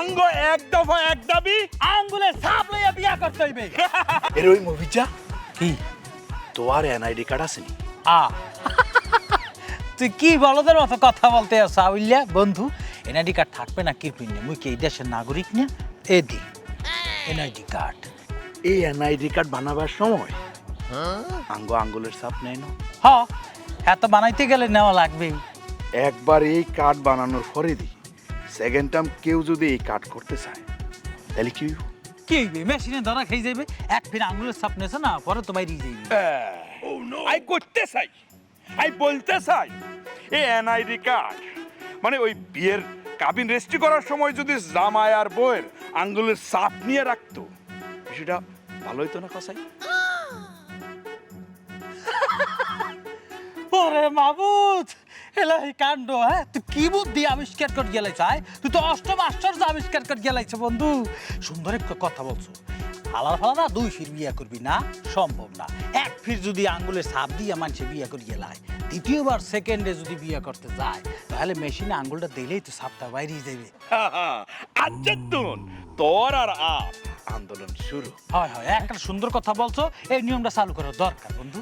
আঙ্গ এক দফা এক দাবি আঙ্গুলের ছাপ লইয়া বিয়া করতে হইবে। এর ওই মুভিটা কি তোর এনআইডি কার্ড আছে নি? আ তুই কি বলদের মতো কথা বলতে আছ আউলিয়া বন্ধু? এনআইডি কার্ড থাকবে না কিরপিন নে? মুই কি এই দেশের নাগরিক না? এ দি এনআইডি কার্ড। এই এনআইডি কার্ড বানাবার সময় আঙ্গ আঙ্গুলের ছাপ নেই না? হ এত বানাইতে গেলে নেওয়া লাগবেই। একবার এই কার্ড বানানোর পরে দি সেকেন্ড টাইম কেউ যদি এই কার্ড করতে চায় তাহলে কি হইব? কি হইবে? মেশিনে ধরা খেয়ে যাইবে। এক ফির আঙ্গুলের ছাপ নেছে না পরে তো বাইরে যাইবে। আই করতে চাই, আই বলতে চাই এই এনআইডি কার্ড মানে ওই বিয়ের কাবিন রেজিস্ট্রি করার সময় যদি জামাই আর বউয়ের আঙ্গুলের ছাপ নিয়ে রাখতো সেটা ভালো হইতো না কসাই? ওরে মাবুদ এলাহি কাণ্ড। হ্যাঁ তুই কি বুদ্ধি আবিষ্কার করে গেলাইছ? তুই তো অষ্টম আশ্চর্য আবিষ্কার করে গেলাইছ বন্ধু। সুন্দর একটা কথা বলছো। ফালার ফালা না দুই ফির বিয়া করবি না, সম্ভব না। এক ফির যদি আঙ্গুলের ছাপ দিয়ে মানুষে বিয়া করে গেলায়, দ্বিতীয়বার সেকেন্ডে যদি বিয়া করতে যায় তাহলে মেশিনে আঙ্গুলটা দিলেই তো ছাপটা বাইরেই যাবে। আচ্ছা তোর আর আপ আন্দোলন শুরু। হয় হয় একটা সুন্দর কথা বলছো। এই নিয়মটা চালু করা দরকার বন্ধু।